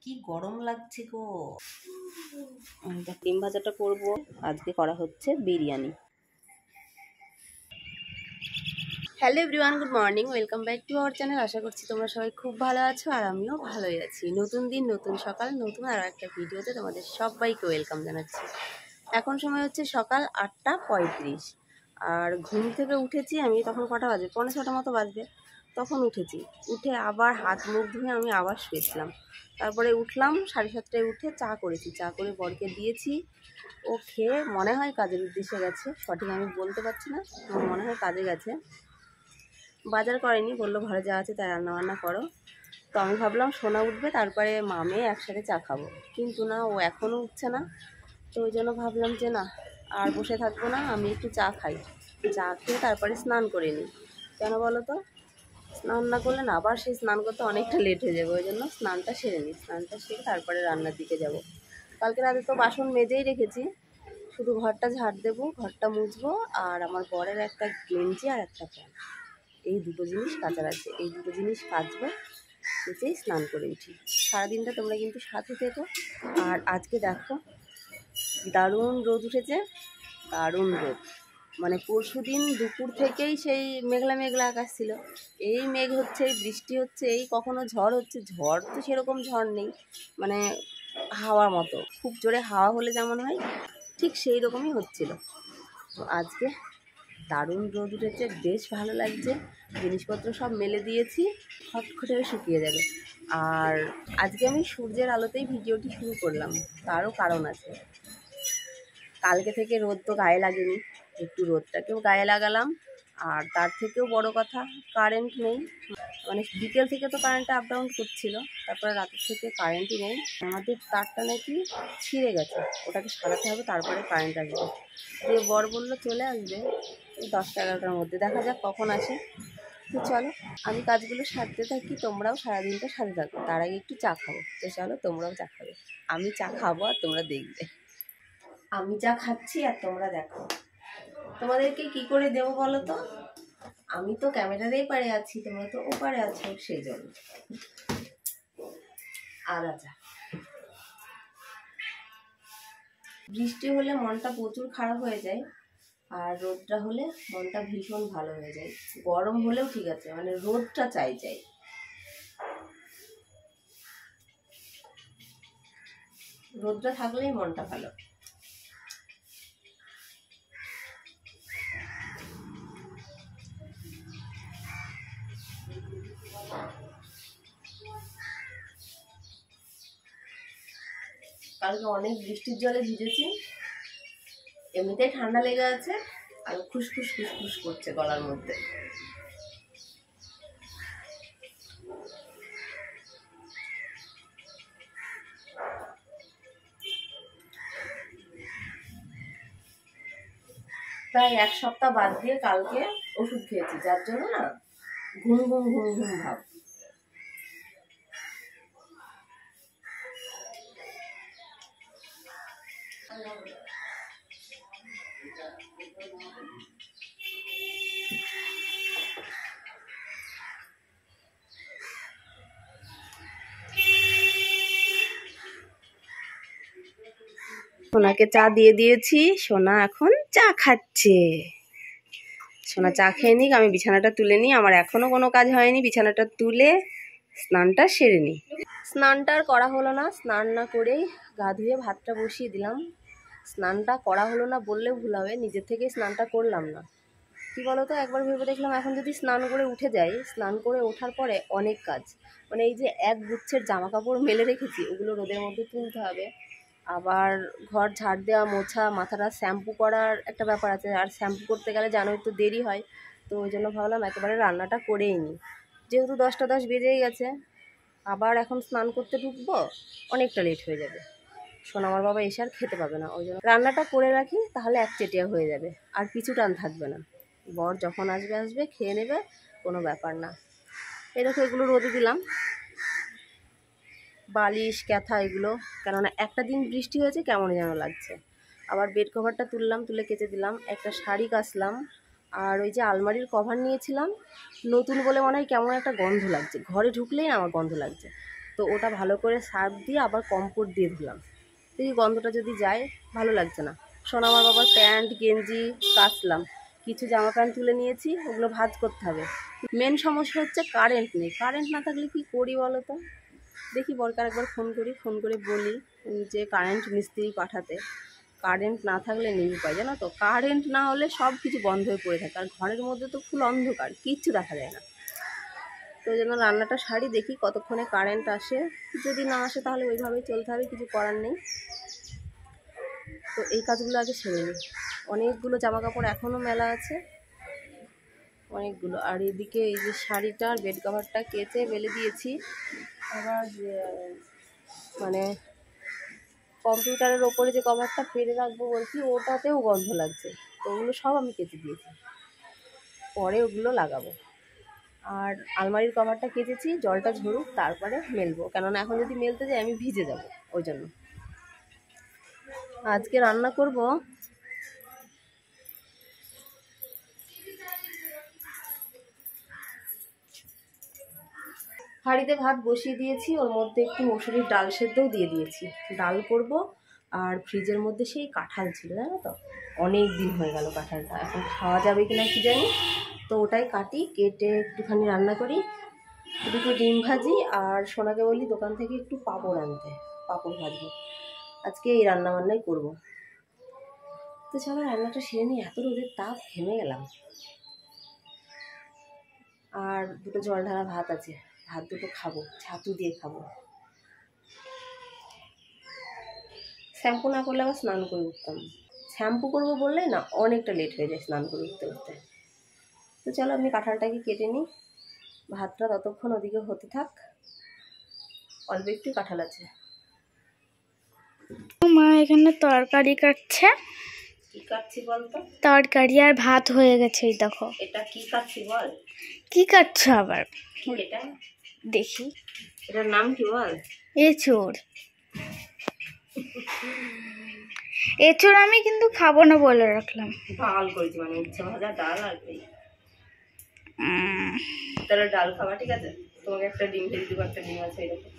কি গরম লাগছে গো। ডিম ভাজাটা করব। আজকে করা হচ্ছে biryani. Hello everyone, good morning, welcome back to our channel. আশা করছি তোমরা সবাই খুব ভালো আছো আর আমিও ভালোই আছি। নতুন দিন, নতুন সকাল, নতুন আরও একটা ভিডিওতে তোমাদের সবাইকে ওয়েলকাম জানাচ্ছি। এখন সময় হচ্ছে সকাল 8:35 আর ঘুম থেকে উঠেছি আমি তখন কটা বাজবে, 5:45 মতো বাজবে। তখন উঠেছি, উঠে আবার হাত মুখ ধুয়ে আমি আবার শুয়েছিলাম। তারপরে উঠলাম 7:30টায়, উঠে চা করেছি, চা করে বরকে দিয়েছি। ও খেয়ে মনে হয় কাজের উদ্দেশ্যে গেছে, সঠিক আমি বলতে পারছি না, আমার মনে হয় কাজে গেছে। বাজার করেনি, বললো ঘরে যা আছে তাই রান্নাবান্না করো। তো আমি ভাবলাম সোনা উঠবে তারপরে মামে একসাথে চা খাবো, কিন্তু না, ও এখনও উঠছে না। তো ওই জন্য ভাবলাম যে না, আর বসে থাকবো না, আমি একটু চা খাই। চা খেয়ে তারপরে স্নান করে নিই। কেন বলো তো, স্নান না করলে না আবার সেই স্নান করতে অনেকটা লেট হয়ে যাবে। ওই জন্য স্নানটা সেরে নিই, স্নানটা সেরে তারপরে রান্নার দিকে যাব। কালকে রাতে তো বাসন মেজেই রেখেছি, শুধু ঘরটা ঝাড় দেবো, ঘরটা মুছবো, আর আমার বরের একটা গেঞ্জি আর একটা প্যান্ট, এই দুটো জিনিস কাচার আছে, এই দুটো জিনিস কাচবো, কেচেই স্নান করে উঠি। সারাদিনটা তোমরা কিন্তু সাথে থেকো। আর আজকে দেখো দারুণ রোদ উঠেছে, দারুণ রোদ। মানে পরশু দিন দুপুর থেকেই সেই মেঘলা মেঘলা আকাশ ছিল, এই মেঘ হচ্ছে, এই বৃষ্টি হচ্ছে, এই কখনো ঝড় হচ্ছে। ঝড় তো সেরকম ঝড় নেই, মানে হাওয়া মতো, খুব জোরে হাওয়া হলে যেমন হয় ঠিক সেই রকমই হচ্ছিল। তো আজকে দারুণ রোদ উঠেছে, বেশ ভালো লাগছে। জিনিসপত্র সব মেলে দিয়েছি, খটখটে শুকিয়ে যাবে। আর আজকে আমি সূর্যের আলোতেই ভিডিওটি শুরু করলাম, তারও কারণ আছে। কালকে থেকে রোদ তো গায়ে লাগেনি, একটু রোদটাকেও গায়ে লাগালাম। আর তার থেকেও বড় কথা, কারেন্ট নেই, মানে বিকেল থেকে তো কারেন্টটা আপ ডাউন করছিল, তারপরে রাতের থেকে কারেন্টই নেই। আমাদের তারটা নাকি ছিঁড়ে গেছে, ওটাকে সারাতে হবে, তারপরে কারেন্ট আসবে। দিয়ে বর বললো চলে আসবে 10টা-11টার মধ্যে, দেখা যাক কখন আসে। তো চলো আমি কাজগুলো সারতে থাকি, তোমরাও সারাদিনটা সাথে থাকো। তার আগে একটু চা খাবো, তো চলো তোমরাও চা খাবে। আমি চা খাবো আর তোমরা দেখবে। আমি চা খাচ্ছি আর তোমরা দেখো। তোমাদেরকে কি করে দেবো বলো তো, আমি তো ক্যামেরার এপারে আছি, তোমরা তো ওপারে আছো, সেই জন্য। আদা চা। বৃষ্টি হলে মনটা প্রচুর খারাপ হয়ে যায়, আর রোদটা হলে মনটা ভীষণ ভালো হয়ে যায়। গরম হলেও ঠিক আছে, মানে রোদটা চাই। রোদটা থাকলেই মনটা ভালো। কালকে অনেক বৃষ্টির জলে ভিজেছি, এমনিতেই ঠান্ডা লেগে আছে, আর খুসখুস খুসখুস করছে গলার মধ্যে। প্রায় 1 সপ্তাহ বাদ দিয়ে কালকে ওষুধ খেয়েছি, যার জন্য না ঘুম ঘুম ঘুম ঘুম ভাব। সোনাকে চা দিয়ে দিয়েছি, সোনা এখন চা খাচ্ছে। সোনা চা খেয়ে নিক, আমি বিছানাটা তুলে নিই। আমার এখনো কোনো কাজ হয়নি, বিছানাটা তুলে স্নানটা সেরে নিই। স্নানটা আর করা হলো না, স্নান না করেই গা ধুয়ে ভাতটা বসিয়ে দিলাম। স্নানটা করা হলো না বললেও ভুল হবে, নিজের থেকে স্নানটা করলাম না। কি বলতো, একবার ভেবে দেখলাম এখন যদি স্নান করে উঠে যাই, স্নান করে ওঠার পরে অনেক কাজ, মানে এই যে এক গুচ্ছের জামা কাপড় মেলে রেখেছি, ওগুলো রোদের মধ্যে তুলতে হবে, আবার ঘর ঝাড় দেওয়া, মোছা, মাথাটা শ্যাম্পু করার একটা ব্যাপার আছে, আর শ্যাম্পু করতে গেলে জানোই তো দেরি হয়। তো ওই জন্য ভাবলাম একেবারে রান্নাটা করেই নিই, যেহেতু 10টা 10 বেজেই গেছে। আবার এখন স্নান করতে ঢুকবো, অনেকটা লেট হয়ে যাবে, সোনামার বাবা এসে আর খেতে পাবে না। ওই জন্য রান্নাটা করে রাখি, তাহলে একচেটিয়া হয়ে যাবে, আর পিছু টান থাকবে না। বর যখন আসবে খেয়ে নেবে, কোনো ব্যাপার না। এরকম এগুলো রোদে দিলাম, বালিশ ক্যাথা এগুলো, কেননা একটা দিন বৃষ্টি হয়েছে কেমন যেন লাগছে। আবার বেড কভারটা তুললাম, তুলে কেচে দিলাম, একটা শাড়ি কাচলাম। আর ওই যে আলমারির কভার নিয়েছিলাম নতুন বলে মনে হয় কেমন একটা গন্ধ লাগছে, ঘরে ঢুকলেই আমার গন্ধ লাগছে। তো ওটা ভালো করে সার্ফ দিয়ে আবার কম্পোর্ট দিয়ে দিলাম। এই গন্ধটা যদি যায়, ভালো লাগছে না। শোন, আমার বাবার প্যান্ট গেঞ্জি কাচলাম, কিছু জামা প্যান্ট তুলে নিয়েছি, ওগুলো ভাঁজ করতে হবে। মেন সমস্যা হচ্ছে কারেন্ট নেই। কারেন্ট না থাকলে কি করি বলো তো? দেখি বরকে একবার ফোন করে বলি যে কারেন্ট মিস্ত্রি পাঠাতে। কারেন্ট না থাকলে নেই উপায়, জানো তো। কারেন্ট না হলে সব কিছু বন্ধ হয়ে পড়ে থাকে, আর ঘরের মধ্যে তো ফুল অন্ধকার, কিচ্ছু দেখা যায় না। তো ওই জন্য রান্নাটা সারি, দেখি কতক্ষণে কারেন্ট আসে। যদি না আসে তাহলে ওইভাবেই চলতে হবে, কিছু করার নেই। তো এই কাজগুলো আগে সেরে নিই। অনেকগুলো জামা কাপড় এখনও মেলা আছে, অনেকগুলো। আর এদিকে এই যে শাড়িটা আর বেড কভারটা কেচে মেলে দিয়েছি। আবার মানে কম্পিউটারের ওপরে যে কভারটা পেরে রাখবো বলছি, ওটাতেও গন্ধ লাগছে। তো ওগুলো সব আমি কেচে দিয়েছি, পরে ওগুলো লাগাবো। আর আলমারির কভারটা কেচেছি, জলটা ঝরুক তারপরে মেলবো, কেননা এখন যদি মেলতে যাই আমি ভিজে যাব। ওই জন্য আজকে রান্না করব হাঁড়িতে ভাত বসিয়ে দিয়েছি, ওর মধ্যে একটু মসুরির ডাল সেদ্ধও দিয়ে দিয়েছি। ডাল করব। আর ফ্রিজের মধ্যে সেই কাঁঠাল ছিল, জানো তো, অনেক দিন হয়ে গেল কাঁঠালটা, এখন খাওয়া যাবে কিনা কি জানি। তো ওটাই কাটি, কেটে একটুখানি রান্না করি, দুটো ডিম ভাজি। আর সোনাকে বলি দোকান থেকে একটু পাঁপড় আনতে, পাঁপড় ভাজবো। আজকে এই রান্নাবান্নাই করব। তো চলো রান্নাটা সেরে নিই, এত রোদের তাপ, ঘেমে গেলাম। আর দুটো জল ঢালা ভাত আছে, ভাত দুটো খাবো, ছাতু দিয়ে খাবো। শ্যাম্পু না করলে আবার স্নান করে উঠতাম। শ্যাম্পু করবো বললে না, অনেকটা লেট হয়ে যায় স্নান করে উঠতে উঠতে। তো চলো আমি কাঁঠালটাকে কেটে নিই, ভাতটা ততক্ষণ ওদিকে হতে থাক। অল্প একটু কাঁঠাল আছে। মা এখানে তরকারি কাটছে। কি কাটছি বলতো? তরকারি আর ভাত হয়ে গেছে, এই দেখো। এটা কি কাটছি বল? কি কাটছো আবার? কি এটা? দেখি। এটার নাম কি বল? এঁচোড়। এঁচোড় আমি কিন্তু খাবো না বলে রাখলাম। ডাল করেছি, মানে উচ্ছে ভাজা ডাল আর কি। তাহলে ডাল খাবা, ঠিক আছে। তোমাকে একটা ডিম ভেজে দেবো, একটা ডিম আছে এরকম।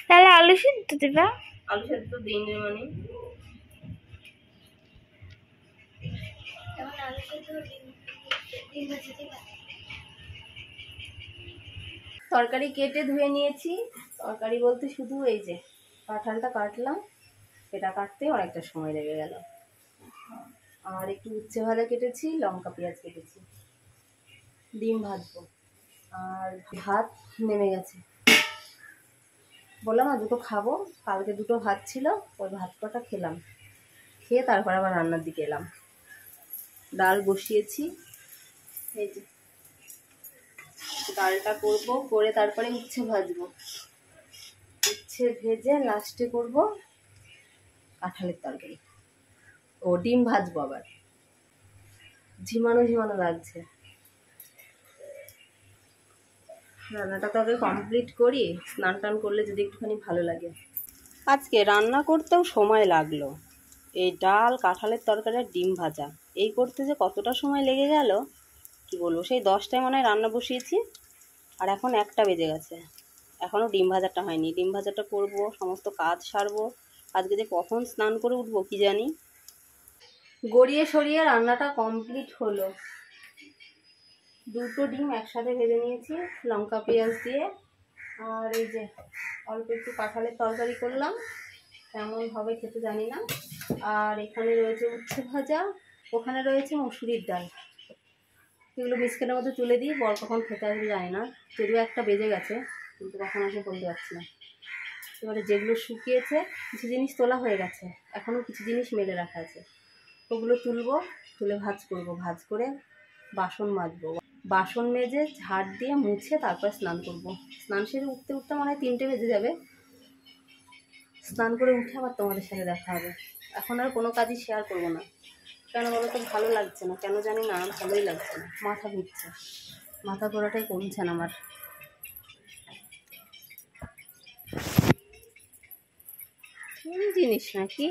তাহলে আলু সিদ্ধ দেবা? আলু সেদ্ধ দিন মানে তরকারি কেটে ধুয়ে নিয়েছি। তরকারি বলতে শুধু এই যে কাঁঠালটা কাটলাম, এটা কাটতে অনেকটা সময় লেগে গেল। আর একটু উচ্ছে ভাজা কেটেছি, লঙ্কা পেঁয়াজ কেটেছি, ডিম ভাজবো। আর ভাত নেমে গেছে, বললাম না দুটো খাবো। কালকে দুটো ভাত ছিল, ওই ভাত কটা খেলাম, খেয়ে তারপর আবার রান্নার দিকে এলাম। ডাল বসিয়েছি, এই যে ডালটা করবো, করে তারপরে উচ্ছে ভাজবো। উচ্ছে ভেজে লাস্টে করব কাঁঠালের তরকারি, ও ডিম ভাজবো। আবার ঝিমানো ঝিমানো লাগছে। রান্নাটা তো আগে কমপ্লিট করি, স্নান টান করলে যদি একটুখানি ভালো লাগে। আজকে রান্না করতেও সময় লাগলো। এই ডাল, কাঁঠালের তরকারি আর ডিম ভাজা, এই করতে যে কতটা সময় লেগে গেল কি বলবো। সেই 10টায় মনে হয় রান্না বসিয়েছি, আর এখন 1টা বেজে গেছে, এখনও ডিম ভাজাটা হয়নি। ডিম ভাজাটা করব, সমস্ত কাজ সারবো। আজকে যে কখন স্নান করে উঠবো কি জানি। গড়িয়ে সরিয়ে রান্নাটা কমপ্লিট হলো। দুটো ডিম একসাথে ভেজে নিয়েছি লঙ্কা পেঁয়াজ দিয়ে। আর এই যে অল্প একটু কাঁঠালের তরকারি করলাম, কেমন হবে খেতে জানি না। আর এখানে রয়েছে উচ্ছে ভাজা, ওখানে রয়েছে মসুরির ডাল। এগুলো বিস্কুটের মধ্যে তুলে দিই, বর কখন খেতে আসবে জানি না, যদিও 1টা বেজে গেছে, কিন্তু কখন আসে বলতে পারছি না। এবারে যেগুলো শুকিয়েছে, কিছু জিনিস তোলা হয়ে গেছে, এখনও কিছু জিনিস মেলে রাখা আছে, ওগুলো তুলবো, তুলে ভাজ করব। ভাজ করে বাসন মাজবো, বাসন মেজে ঝাড় দিয়ে মুছে তারপর স্নান করব। স্নান সেরে উঠতে উঠতে মনে হয় 3টে বেজে যাবে। স্নান করে উঠে আবার তোমাদের সাথে দেখা হবে। এখন আর কোনো কাজই শেয়ার করব না, কেন বলো তো, ভালো লাগছে না, কেন জানি না, ভালোই লাগছে না, মাথা ঘুরছে, মাথা ঘোরাটাই কমছে না আমার। জিনিস নাকি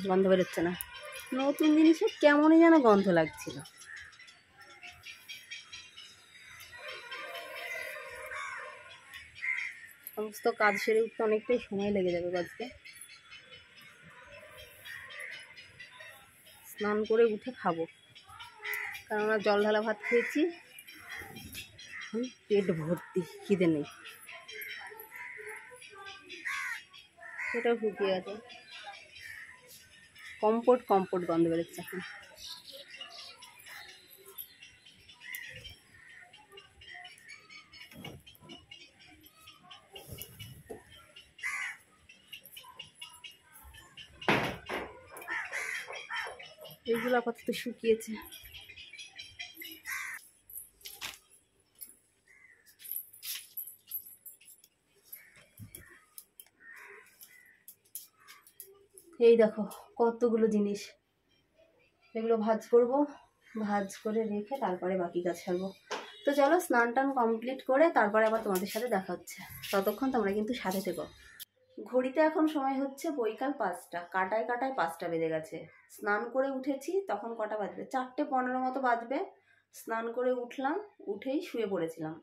গন্ধ বেরোচ্ছে না, নতুন জিনিসের কেমনই যেন গন্ধ লাগছিল। সমস্ত কাজ সেরে উঠতে অনেকটাই সময় লেগে যাবে আজকে। স্নান করে উঠে খাবো, কেননা জল ঢালা ভাত খেয়েছি, পেট ভর্তি, খিদে নেই, সেটাও ফুটিয়ে গেছে। কম্পোট গন্ধ বেরোচ্ছে এখন। এইগুলো আপাতত শুকিয়েছে। এই দেখো কতগুলো জিনিস, এগুলো ভাজ করব, ভাজ করে রেখে তারপরে বাকি কাজ সারবো। তো চলো স্নান টান কমপ্লিট করে তারপরে আবার তোমাদের সাথে দেখা হচ্ছে। ততক্ষণ তোমরা কিন্তু সাথে থেকো। ঘড়িতে এখন সময় হচ্ছে বৈকাল 5টা, কাটায় 5টা বেজে গেছে। স্নান করে উঠেছি, তখন কটা বাজবে, 4:15 মতো বাজবে। স্নান করে উঠলাম, উঠেই শুয়ে পড়েছিলাম।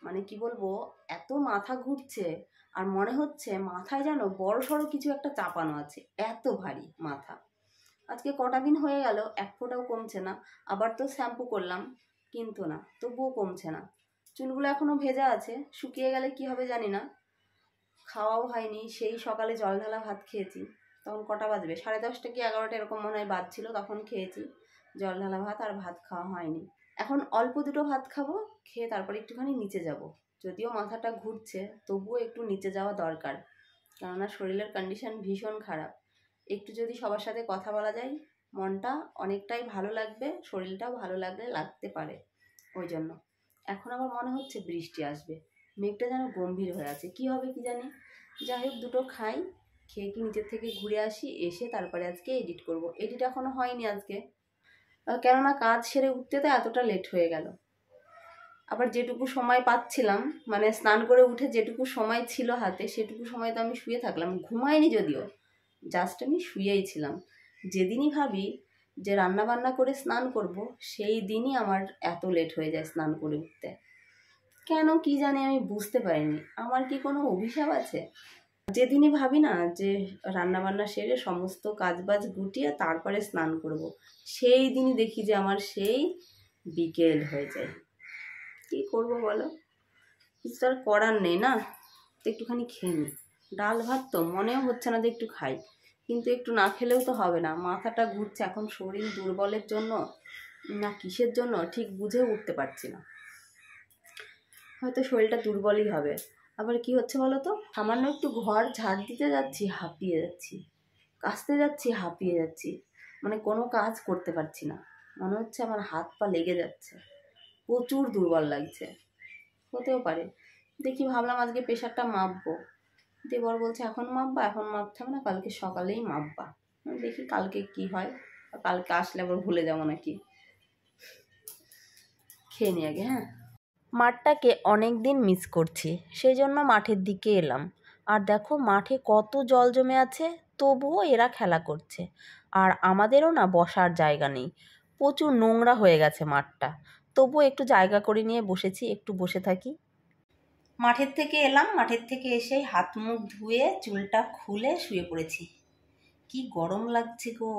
মানে কি বলবো, এত মাথা ঘুরছে, আর মনে হচ্ছে মাথায় যেন বড় সড়ো কিছু একটা চাপানো আছে, এত ভারী মাথা। আজকে কটা দিন হয়ে গেল, এক ফোঁটাও কমছে না। আবার তো শ্যাম্পু করলাম, কিন্তু না, তবুও কমছে না। চুলগুলো এখনো ভেজা আছে, শুকিয়ে গেলে কি হবে জানি না। খাওয়াও হয়নি, সেই সকালে জল ঢালা ভাত খেয়েছি। তখন কটা বাজবে, 10:30 কি 11টা এরকম মনে হয় বাজছিল, তখন খেয়েছি জল ঢালা ভাত, আর ভাত খাওয়া হয়নি। এখন অল্প দুটো ভাত খাবো, খেয়ে তারপরে একটুখানি নিচে যাব। যদিও মাথাটা ঘুরছে, তবুও একটু নিচে যাওয়া দরকার, কেননা শরীরের কন্ডিশন ভীষণ খারাপ। একটু যদি সবার সাথে কথা বলা যায়, মনটা অনেকটাই ভালো লাগবে, শরীরটাও ভালো লাগতে পারে। ওই জন্য এখন আমার মনে হচ্ছে বৃষ্টি আসবে, মেঘটা যেন গম্ভীর হয়ে আছে, কি হবে কি জানি। যাই হোক, দুটো খাই, খেয়ে কি নিচের থেকে ঘুরে আসি, এসে তারপরে আজকে এডিট করব। এডিট এখনো হয়নি আজকে, কেননা কাজ সেরে উঠতে তো এতটা লেট হয়ে গেল। আবার যেটুকু সময় পাচ্ছিলাম, মানে স্নান করে উঠে যেটুকু সময় ছিল হাতে, সেটুকু সময় তো আমি শুয়ে থাকলাম, ঘুমাইনি যদিও, জাস্ট আমি শুয়েই ছিলাম। যেদিনই ভাবি যে রান্না বান্না করে স্নান করব, সেই দিনই আমার এত লেট হয়ে যায় স্নান করে উঠতে। কেন কি জানি আমি বুঝতে পারিনি, আমার কি কোনো অভিশাপ আছে? যেদিনই ভাবি না যে রান্নাবান্না সেরে সমস্ত কাজবাজ গুটিয়ে তারপরে স্নান করব, সেই দিনই দেখি যে আমার সেই বিকেল হয়ে যায়। কী করবো বলো, কিছু আর করার নেই না, তো একটুখানি খেয়ে নিই। ডাল ভাত তো মনেও হচ্ছে না যে একটু খাই, কিন্তু একটু না খেলেও তো হবে না, মাথাটা ঘুরছে। এখন শরীর দুর্বলের জন্য না কিসের জন্য ঠিক বুঝে উঠতে পারছি না, হয়তো শরীরটা দুর্বলই হবে। আবার কি হচ্ছে বলো তো, সামান্য একটু ঘর ঝাড় দিতে যাচ্ছি, হাঁপিয়ে যাচ্ছি, কাচতে যাচ্ছি, হাঁপিয়ে যাচ্ছি, মানে কোনো কাজ করতে পারছি না, মনে হচ্ছে আমার হাত পা লেগে যাচ্ছে, প্রচুর দুর্বল লাগছে। হতেও পারে, দেখি ভাবলাম আজকে প্রেশারটা মাপবো, দেবর বলছে এখন মাপবা, এখন মাপতে হবে না, কালকে সকালেই মাপবা। দেখি কালকে কি হয়, কালকে আসলে আবার ভুলে যাবো নাকি। খেয়ে নি আগে। হ্যাঁ, মাঠটাকে অনেক দিন মিস করছি, সেই জন্য মাঠের দিকে এলাম। আর দেখো মাঠে কত জল জমে আছে, তবুও এরা খেলা করছে। আর আমাদেরও না বসার জায়গা নেই, প্রচুর নোংরা হয়ে গেছে মাঠটা, তবুও একটু জায়গা করে নিয়ে বসেছি, একটু বসে থাকি। মাঠের থেকে এলাম, মাঠের থেকে এসে হাত মুখ ধুয়ে চুলটা খুলে শুয়ে পড়েছি। কি গরম লাগছে গো,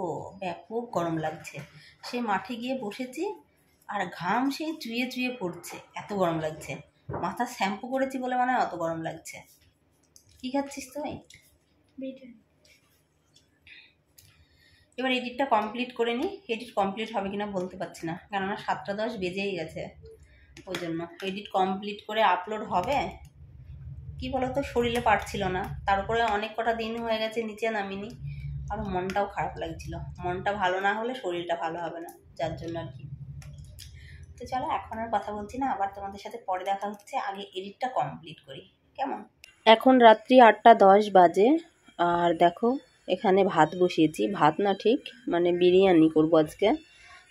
ব্যাপক গরম লাগছে। সে মাঠে গিয়ে বসেছি, আর ঘাম সেই চুয়ে চুয়ে পড়ছে, এত গরম লাগছে। মাথা শ্যাম্পু করেছি বলে মানে অত গরম লাগছে। কি খাচ্ছিস তুই? এবার এডিটটা কমপ্লিট করে নিই। এডিট কমপ্লিট হবে কিনা বলতে পারছি না, কেননা 7:10 বেজেই গেছে। ওই জন্য এডিট কমপ্লিট করে আপলোড হবে। কি বলতো, শরীরে পারছিল না, তার উপরে অনেক কটা দিন হয়ে গেছে নিচে নামিনি, আর মনটাও খারাপ লাগছিল। মনটা ভালো না হলে শরীরটা ভালো হবে না, যার জন্য আর কি। তো চলো এখন আর কথা বলছি না, আবার তোমাদের সাথে পরে দেখা হচ্ছে, আগে এডিটটা কমপ্লিট করি, কেমন? এখন রাত্রি 8:10 বাজে, আর দেখো এখানে ভাত বসিয়েছি, ভাত না ঠিক মানে বিরিয়ানি করবো আজকে,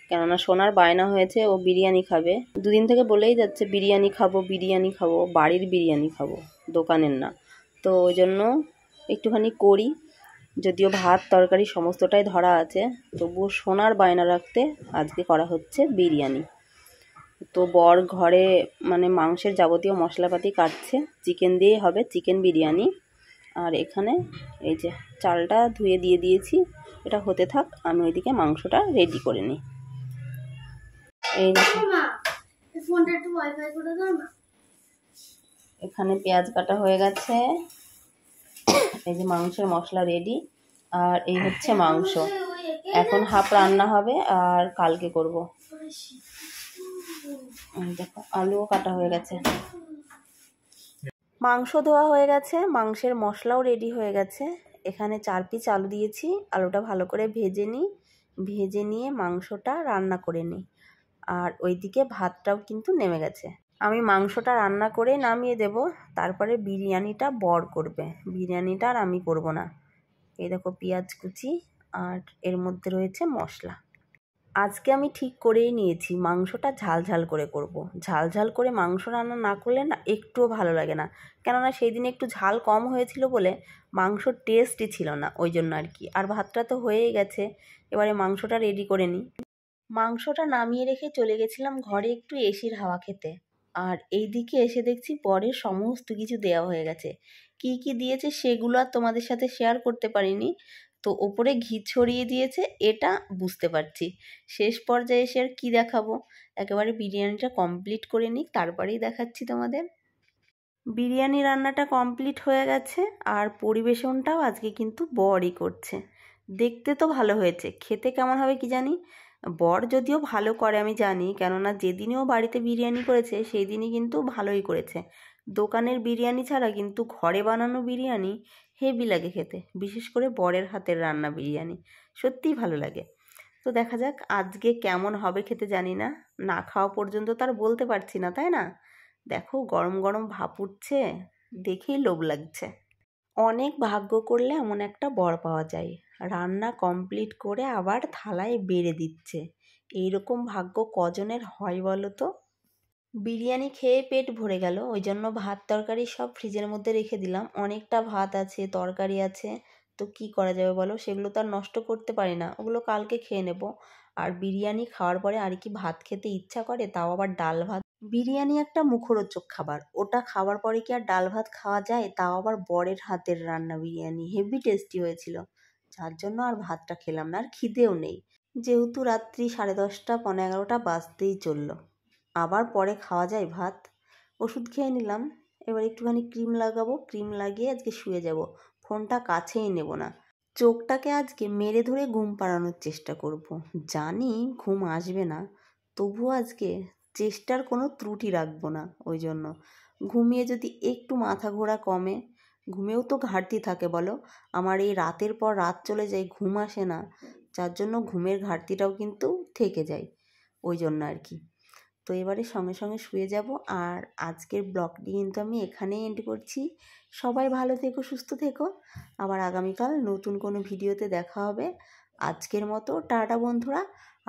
কেননা সোনার বায়না হয়েছে, ও বিরিয়ানি খাবে। দুদিন থেকে বলেই যাচ্ছে বিরিয়ানি খাবো, বিরিয়ানি খাবো, বাড়ির বিরিয়ানি খাবো, দোকানের না। তো ওই জন্য একটুখানি করি, যদিও ভাত তরকারি সমস্তটাই ধরা আছে, তবুও সোনার বায়না রাখতে আজকে করা হচ্ছে বিরিয়ানি। তো বর ঘরে মানে মাংসের যাবতীয় মশলাপাতি কাটছে, চিকেন দিয়ে হবে চিকেন বিরিয়ানি। আর এখানে এই যে চালটা ধুয়ে দিয়ে দিয়েছি, এটা হতে থাক, আমি ওইদিকে মাংসটা রেডি করে নিই। এই দেখো এখানে পেঁয়াজ কাটা হয়ে গেছে, এই যে মাংসের মশলা রেডি, আর এই হচ্ছে মাংস। এখন হাফ রান্না হবে আর কালকে করব। দেখো আলুও কাটা হয়ে গেছে, মাংস ধোয়া হয়ে গেছে, মাংসের মশলাও রেডি হয়ে গেছে। এখানে 4 পিস আলু দিয়েছি, আলুটা ভালো করে ভেজে নিই, ভেজে নিয়ে মাংসটা রান্না করে নিই। আর ওইদিকে ভাতটাও কিন্তু নেমে গেছে। আমি মাংসটা রান্না করে নামিয়ে দেব, তারপরে বিরিয়ানিটা বর করবে, বিরিয়ানিটা আর আমি করব না। এই দেখো পেঁয়াজ কুচি আর এর মধ্যে রয়েছে মশলা। আজকে আমি ঠিক করেই নিয়েছি মাংসটা ঝাল ঝাল করে করব। ঝাল ঝাল করে মাংস রান্না না করলে না একটুও ভালো লাগে না, কেননা সেই দিন একটু ঝাল কম হয়েছিল বলে মাংসর টেস্টই ছিল না, ওই জন্য আর কি। আর ভাতটা তো হয়েই গেছে, এবারে মাংসটা রেডি করে নিই। মাংসটা নামিয়ে রেখে চলে গেছিলাম ঘরে একটু এসির হাওয়া খেতে। আর এই দিকে এসে দেখছি বরের সমস্ত কিছু দেওয়া হয়ে গেছে। কি কি দিয়েছে সেগুলো আর তোমাদের সাথে শেয়ার করতে পারিনি। তো ওপরে ঘি ছড়িয়ে দিয়েছে, এটা বুঝতে পারছি। শেষ পর্যায়ে এসে আর কী দেখাবো, একেবারে বিরিয়ানিটা কমপ্লিট করে নিই, তারপরেই দেখাচ্ছি তোমাদের। বিরিয়ানি রান্নাটা কমপ্লিট হয়ে গেছে, আর পরিবেশনটাও আজকে কিন্তু বরই করছে। দেখতে তো ভালো হয়েছে, খেতে কেমন হবে কি জানি। বর যদিও ভালো করে আমি জানি, কেননা যেদিনও বাড়িতে বিরিয়ানি করেছে সেই দিনই কিন্তু ভালোই করেছে। দোকানের বিরিয়ানি ছাড়া কিন্তু ঘরে বানানো বিরিয়ানি হেভি লাগে খেতে, বিশেষ করে বরের হাতের রান্না বিরিয়ানি সত্যিই ভালো লাগে। তো দেখা যাক আজকে কেমন হবে খেতে, জানি না, না খাওয়া পর্যন্ত তার বলতে পারছি না, তাই না? দেখো গরম গরম ভাপ উঠছে, দেখেই লোভ লাগছে। অনেক ভাগ্য করলে এমন একটা বর পাওয়া যায়, রান্না কমপ্লিট করে আবার থালায় বেড়ে দিচ্ছে। এইরকম ভাগ্য কজনের হয় বলো তো? বিরিয়ানি খেয়ে পেট ভরে গেল, ওই জন্য ভাত তরকারি সব ফ্রিজের মধ্যে রেখে দিলাম। অনেকটা ভাত আছে, তরকারি আছে, তো কি করা যাবে বলো, সেগুলো তো আর নষ্ট করতে পারি না, ওগুলো কালকে খেয়ে নেব। আর বিরিয়ানি খাওয়ার পরে আর কি ভাত খেতে ইচ্ছা করে, তাও আবার ডাল ভাত। বিরিয়ানি একটা মুখরোচক খাবার, ওটা খাওয়ার পরে কি আর ডাল ভাত খাওয়া যায়, তাও আবার বরের হাতের রান্না বিরিয়ানি, হেভি টেস্টি হয়েছিল। যার জন্য আর ভাতটা খেলাম না, আর খিদেও নেই, যেহেতু রাত্রি 10:30 পৌনে 11টা বাজতেই চললো। আবার পরে খাওয়া যায় ভাত। ওষুধ খেয়ে নিলাম, এবার একটুখানি ক্রিম লাগাবো, ক্রিম লাগিয়ে আজকে শুয়ে যাব, ফোনটা কাছেই নেব না। চোখটাকে আজকে মেরে ধরে ঘুম পাড়ানোর চেষ্টা করব। জানি ঘুম আসবে না, তবুও আজকে চেষ্টার কোনো ত্রুটি রাখবো না। ওই জন্য ঘুমিয়ে যদি একটু মাথা ঘোরা কমে, ঘুমেও তো ঘাটতি থাকে বলো, আমার এই রাতের পর রাত চলে যায়, ঘুম আসে না, যার জন্য ঘুমের ঘাটতিটাও কিন্তু থেকে যায়, ওই জন্য আর কি। তো এবারে সঙ্গে সঙ্গে শুয়ে যাব। আর আজকের ব্লগটি কিন্তু আমি এখানেই এন্ড করছি। সবাই ভালো থেকো, সুস্থ থেকো, আবার আগামীকাল নতুন কোনো ভিডিওতে দেখা হবে। আজকের মতো টাটা বন্ধুরা।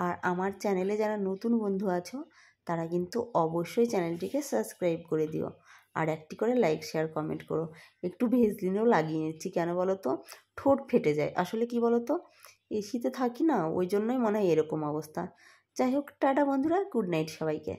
আর আমার চ্যানেলে যারা নতুন বন্ধু আছো তারা কিন্তু অবশ্যই চ্যানেলটিকে সাবস্ক্রাইব করে দিও, আর একটি করে লাইক শেয়ার কমেন্ট করো। একটু ভেসলিনও লাগিয়ে নিচ্ছি, কেন বলো তো, ঠোঁট ফেটে যায় আসলে, কি বলো তো, এসিতে থাকি না, ওই জন্যই মনে হয় এরকম অবস্থা। যাই হোক, টাটা বন্ধুরা, গুড নাইট সবাইকে।